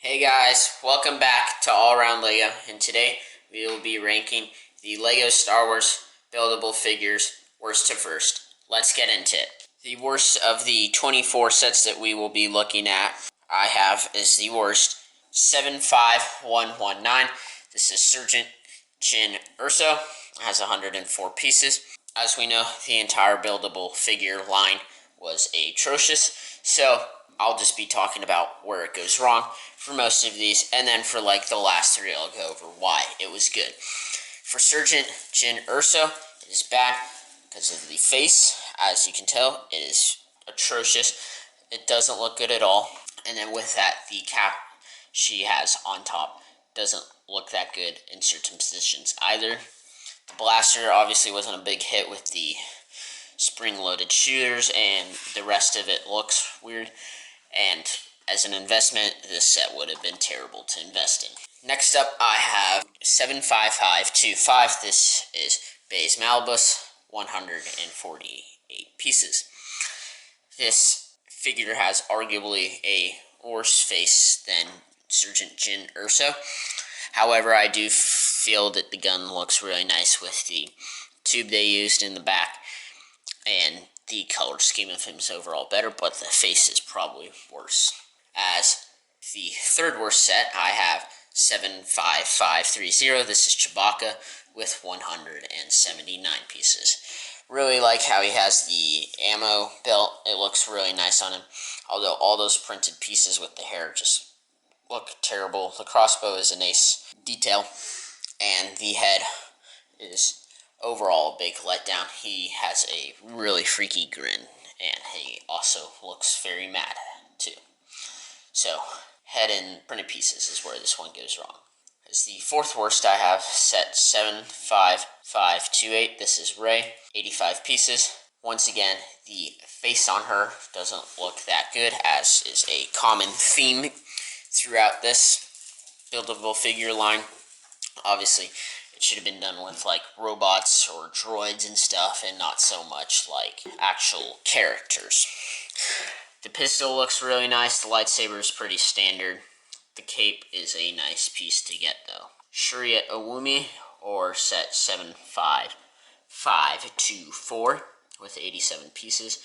Hey guys, welcome back to All Around Lego, and today we will be ranking the Lego Star Wars buildable figures worst to first. Let's get into it. The worst of the 24 sets that we will be looking at, I have is the worst 75119. This is Sergeant Jyn Erso. It has 104 pieces. As we know, the entire buildable figure line was atrocious, so I'll just be talking about where it goes wrong for most of these, and then for like the last three, I'll go over why it was good. For Sergeant Jyn Erso, it is bad because of the face. As you can tell, it is atrocious. It doesn't look good at all. And then with that, the cap she has on top doesn't look that good in certain positions either. The blaster obviously wasn't a big hit with the spring-loaded shooters, and the rest of it looks weird. And as an investment, this set would have been terrible to invest in. Next up, I have 75525. This is Baze Malbus, 148 pieces. This figure has arguably a worse face than Sergeant Jyn Erso. However, I do feel that the gun looks really nice with the tube they used in the back, and the color scheme of him is overall better, but the face is probably worse. As the third worst set, I have 75530. This is Chewbacca with 179 pieces. Really like how he has the ammo belt. It looks really nice on him, although all those printed pieces with the hair just look terrible. The crossbow is a nice detail, and the head is overall a big letdown. He has a really freaky grin, and he also looks very mad too. So, head and printed pieces is where this one goes wrong. As the fourth worst, I have set 75528. This is Rey, 85 pieces. Once again, the face on her doesn't look that good, as is a common theme throughout this buildable figure line. Obviously, it should have been done with like robots or droids and stuff, and not so much like actual characters. The pistol looks really nice. The lightsaber is pretty standard. The cape is a nice piece to get though. Shuriat Awumi, or set 75524 with 87 pieces,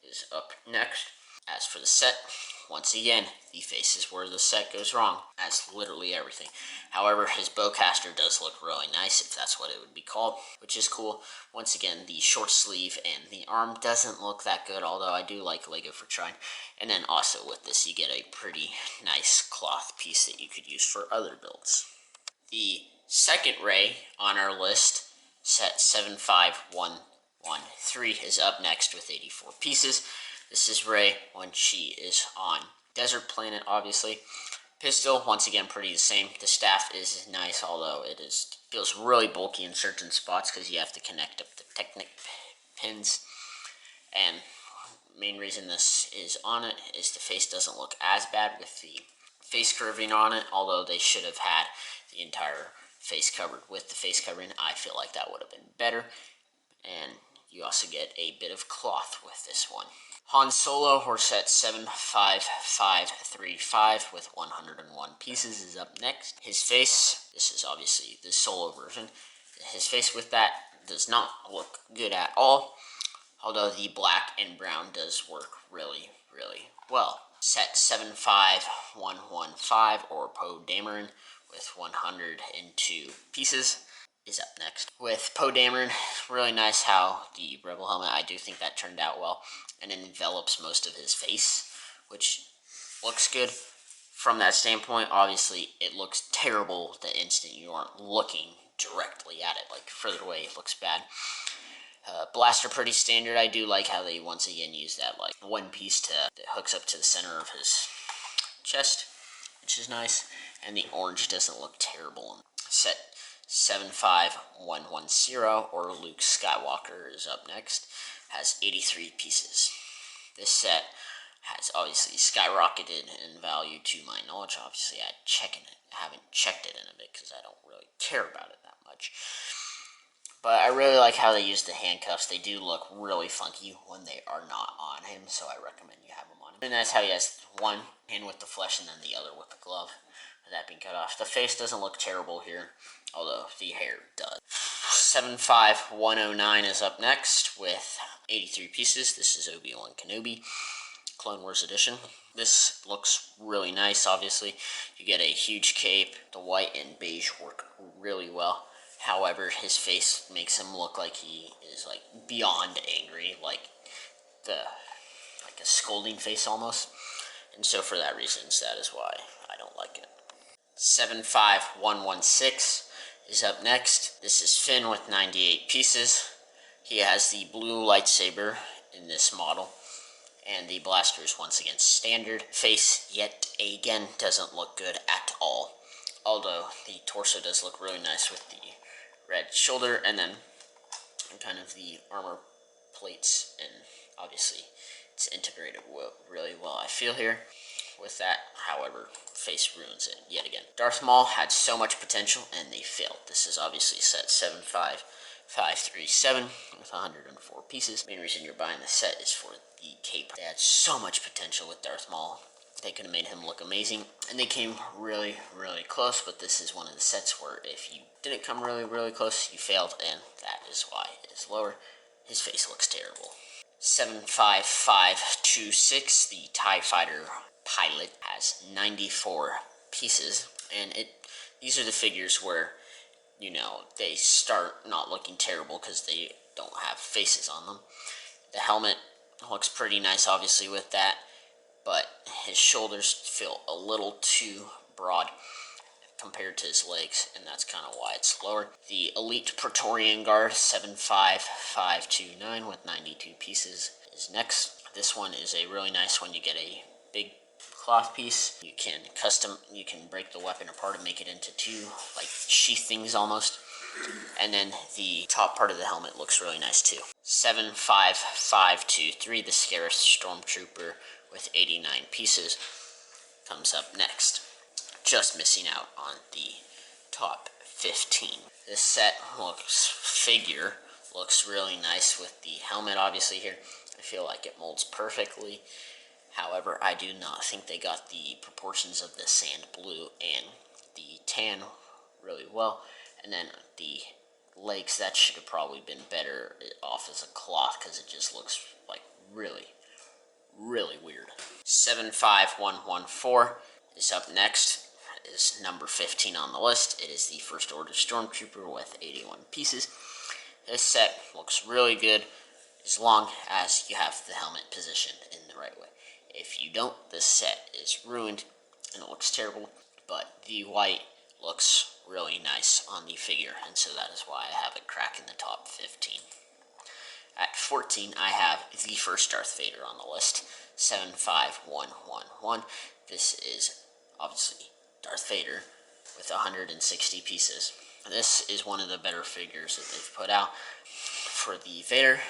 is up next. As for the set, once again, the face is where the set goes wrong, as literally everything. However, his bowcaster does look really nice, if that's what it would be called, which is cool. Once again, the short sleeve and the arm doesn't look that good, although I do like Lego for trying. And then also with this, you get a pretty nice cloth piece that you could use for other builds. The second Rey on our list, set 75113, is up next with 84 pieces. This is Rey when she is on Desert Planet, obviously. Pistol, once again, pretty the same. The staff is nice, although it feels really bulky in certain spots because you have to connect up the Technic pins. And main reason this is on it is the face doesn't look as bad with the face curving on it, although they should have had the entire face covered with the face covering. I feel like that would have been better. And you also get a bit of cloth with this one. Han Solo, or set 75535 with 101 pieces, is up next. His face, this is obviously the Solo version. His face with that does not look good at all, although the black and brown does work really, really well. Set 75115, or Poe Dameron, with 102 pieces, is up next. With Poe Dameron, really nice how the Rebel helmet, I do think that turned out well, and it envelops most of his face, which looks good from that standpoint. Obviously, it looks terrible the instant you aren't looking directly at it. Like, further away, it looks bad. Blaster, pretty standard. I do like how they once again use that like one piece that hooks up to the center of his chest, which is nice. And the orange doesn't look terrible. Set 75110, or Luke Skywalker, is up next. Has 83 pieces. This set has obviously skyrocketed in value to my knowledge. Obviously, I haven't checked it in a bit because I don't really care about it that much. But I really like how they use the handcuffs. They do look really funky when they are not on him, so I recommend you have them on him. And that's how he has one hand with the flesh and then the other with the glove. The face doesn't look terrible here, although the hair does. 75109 is up next with 83 pieces. This is Obi-Wan Kenobi, Clone Wars edition. This looks really nice, obviously. You get a huge cape. The white and beige work really well. However, his face makes him look like he is like beyond angry, like a scolding face almost. And so for that reason, that is why I don't like it. 75116 is up next. This is Finn with 98 pieces. He has the blue lightsaber in this model, and the blaster is once again standard. Face, yet again, doesn't look good at all, although the torso does look really nice with the red shoulder, and then kind of the armor plates, and obviously it's integrated really well, I feel here. With that, however, face ruins it yet again. Darth Maul had so much potential, and they failed. This is obviously set 75537 with 104 pieces. Main reason you're buying the set is for the cape. They had so much potential with Darth Maul. They could have made him look amazing, and they came really, really close, but this is one of the sets where if you didn't come really, really close, you failed, and that is why it is lower. His face looks terrible. 75526, the TIE Fighter pilot, has 94 pieces, and these are the figures where, you know, they start not looking terrible because they don't have faces on them. The helmet looks pretty nice, obviously, with that, but his shoulders feel a little too broad compared to his legs, and that's kind of why it's lower. The Elite Praetorian Guard, 75529 with 92 pieces, is next. This one is a really nice one. You get a big cloth piece. You can break the weapon apart and make it into two, like, sheath things almost. And then the top part of the helmet looks really nice too. 75523, the Scarif Stormtrooper with 89 pieces, comes up next. Just missing out on the top 15. This figure looks really nice with the helmet obviously here. I feel like it molds perfectly. However, I do not think they got the proportions of the sand blue and the tan really well. And then the legs, that should have probably been better off as a cloth because it just looks like really, really weird. 75114 is up next. Is number 15 on the list. It is the First Order Stormtrooper with 81 pieces. This set looks really good as long as you have the helmet positioned in the right way. If you don't, this set is ruined and it looks terrible, but the white looks really nice on the figure, and so that is why I have it cracking the top 15. At 14, I have the first Darth Vader on the list, 75111. This is obviously Darth Vader with 160 pieces. This is one of the better figures that they've put out. For the Vader,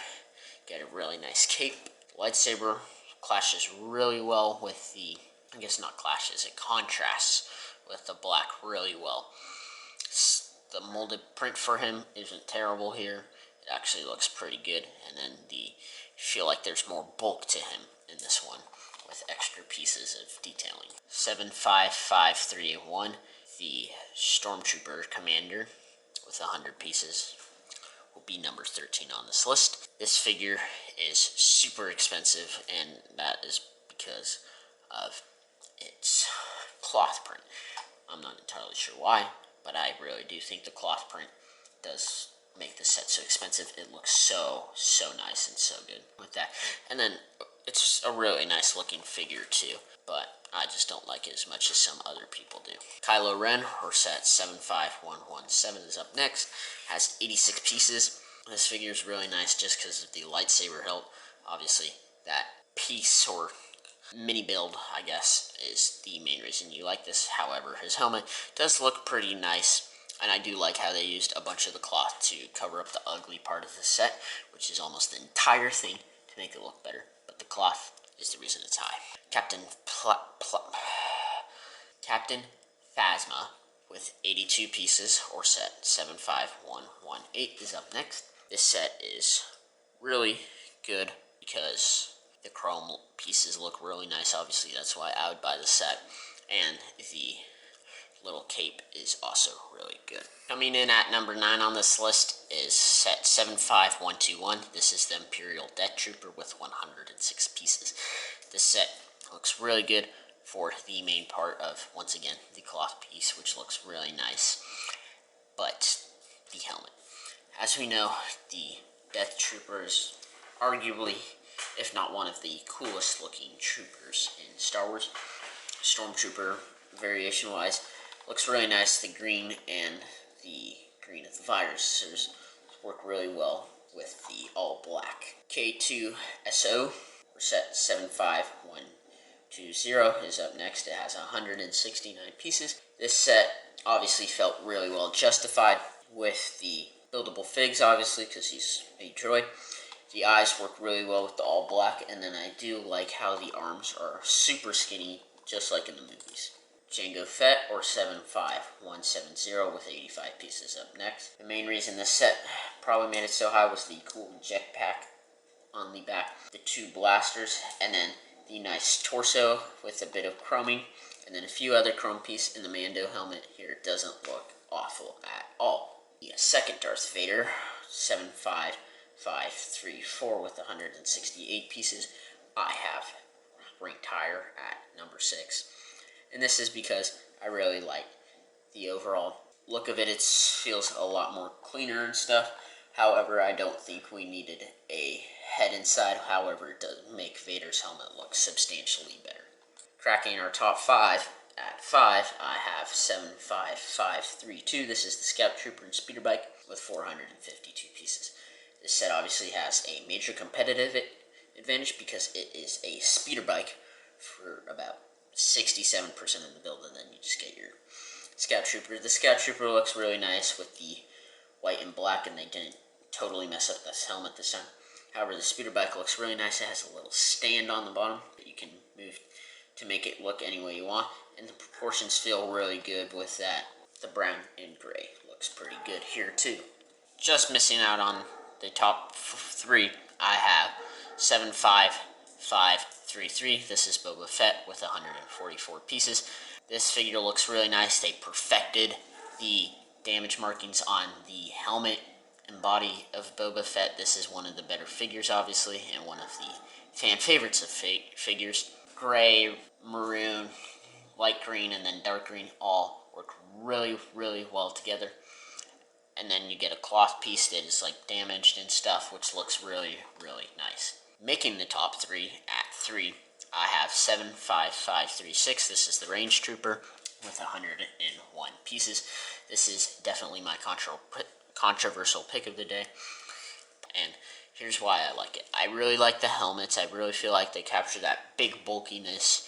get a really nice cape. Lightsaber clashes really well with the, I guess not clashes, it contrasts with the black really well. The molded print for him isn't terrible here. It actually looks pretty good, and then I feel like there's more bulk to him in this one with extra pieces of detailing. 75531, the Stormtrooper Commander with 100 pieces, will be number 13 on this list. This figure is super expensive, and that is because of its cloth print. I'm not entirely sure why, but I really do think the cloth print does make the set so expensive. It looks so nice and so good with that. And then it's just a really nice looking figure too, but I just don't like it as much as some other people do. Kylo Ren, or set 75117, is up next. Has 86 pieces. This figure is really nice just because of the lightsaber hilt. Obviously, that piece or mini build, I guess, is the main reason you like this. However, his helmet does look pretty nice, and I do like how they used a bunch of the cloth to cover up the ugly part of the set, which is almost the entire thing, to make it look better. But the cloth is the reason it's high. Captain Phasma with 82 pieces, or set 75118, is up next. This set is really good because the chrome pieces look really nice. Obviously, that's why I would buy the set. And the little cape is also really good. Coming in at number 9 on this list is set 75121. This is the Imperial Death Trooper with 106 pieces. This set looks really good for the main part of, once again, the cloth piece, which looks really nice. But the helmet. As we know, the Death Trooper is arguably, if not one of the coolest looking troopers in Star Wars. Stormtrooper, variation-wise, looks really nice. The green and the green of the visors work really well with the all-black. K2SO, we're set 75120 is up next. It has 169 pieces. This set obviously felt really well justified with the buildable figs, obviously, because he's a droid. The eyes work really well with the all black, and then I do like how the arms are super skinny, just like in the movies. Jango Fett, or 75170, with 85 pieces up next. The main reason this set probably made it so high was the cool jetpack on the back, the 2 blasters, and then the nice torso with a bit of chroming, and then a few other chrome pieces in the Mando helmet here. It doesn't look awful at all. The second Darth Vader, 75534 with 168 pieces. I have ranked higher at number 6. And this is because I really like the overall look of it. It feels a lot more cleaner and stuff. However, I don't think we needed a head inside. However, it does make Vader's helmet look substantially better. Cracking our top 5, at 5, I have 75532. This is the Scout Trooper and Speeder Bike with 452 pieces. This set obviously has a major competitive advantage because it is a speeder bike for about 67% of the build, and then you just get your Scout Trooper. The Scout Trooper looks really nice with the white and black, and they didn't totally mess up this helmet this time. However, the speeder bike looks really nice. It has a little stand on the bottom that you can move to make it look any way you want, and the proportions feel really good with that. The brown and gray looks pretty good here too. Just missing out on the top 3, I have 75533. This is Boba Fett with 144 pieces. This figure looks really nice. They perfected the damage markings on the helmet and body of Boba Fett. This is one of the better figures, obviously, and one of the fan favorites of figures. Gray, maroon, light green, and then dark green all work really, really well together. And then you get a cloth piece that is like damaged and stuff, which looks really, really nice. Making the top 3 at 3, I have 75536. This is the Range Trooper with 101 pieces. This is definitely my controversial pick of the day, and here's why I like it. I really like the helmets. I really feel like they capture that big bulkiness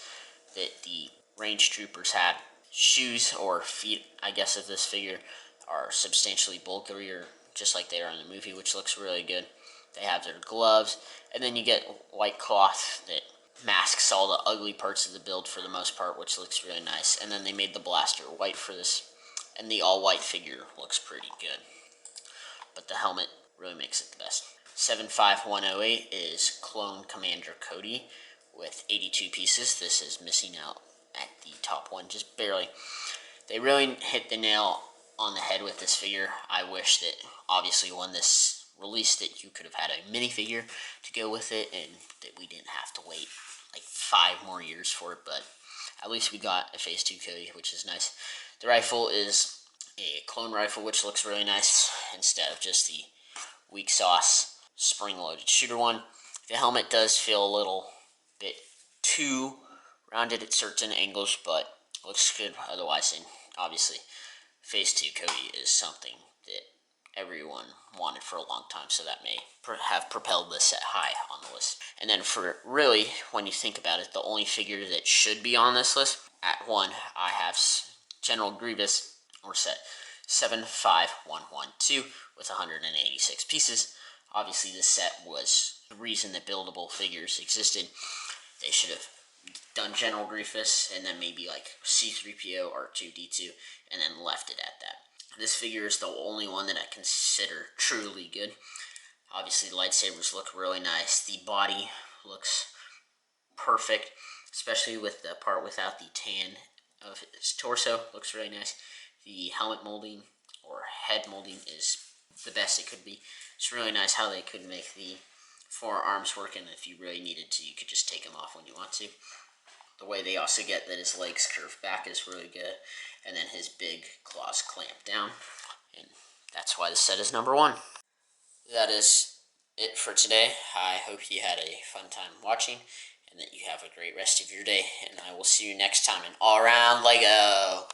that the Range Troopers had. Shoes or feet, I guess, of this figure are substantially bulkier, just like they are in the movie, which looks really good. They have their gloves, and then you get white cloth that masks all the ugly parts of the build for the most part, which looks really nice. And then they made the blaster white for this, and the all-white figure looks pretty good. But the helmet really makes it the best. 75108 is Clone Commander Cody with 82 pieces. This is missing out at the top 1, just barely. They really hit the nail on the head with this figure. I wish that, obviously, when this released, that you could have had a minifigure to go with it, and that we didn't have to wait like 5 more years for it, but at least we got a Phase 2 Cody, which is nice. The rifle is a clone rifle, which looks really nice, instead of just the weak sauce spring-loaded shooter one. The helmet does feel a little bit too rounded at certain angles, but looks good otherwise. And obviously, Phase 2 Cody is something that everyone wanted for a long time, so that may have propelled this set high on the list. And then for really, when you think about it, the only figure that should be on this list, at 1, I have General Grievous, or set 75112 with 186 pieces. Obviously, this set was the reason that buildable figures existed. They should have done General Grievous and then maybe like C-3PO, R2-D2, and then left it at that. This figure is the only one that I consider truly good. Obviously, the lightsabers look really nice. The body looks perfect, especially with the part without the tan of his torso. Looks really nice. The helmet molding or head molding is the best it could be. It's really nice how they could make the forearms work, and if you really needed to, you could just take them off when you want to. The way they also get that his legs curve back is really good, and then his big claws clamp down, and that's why the set is number 1. That is it for today. I hope you had a fun time watching, and that you have a great rest of your day, and I will see you next time in All Around LEGO.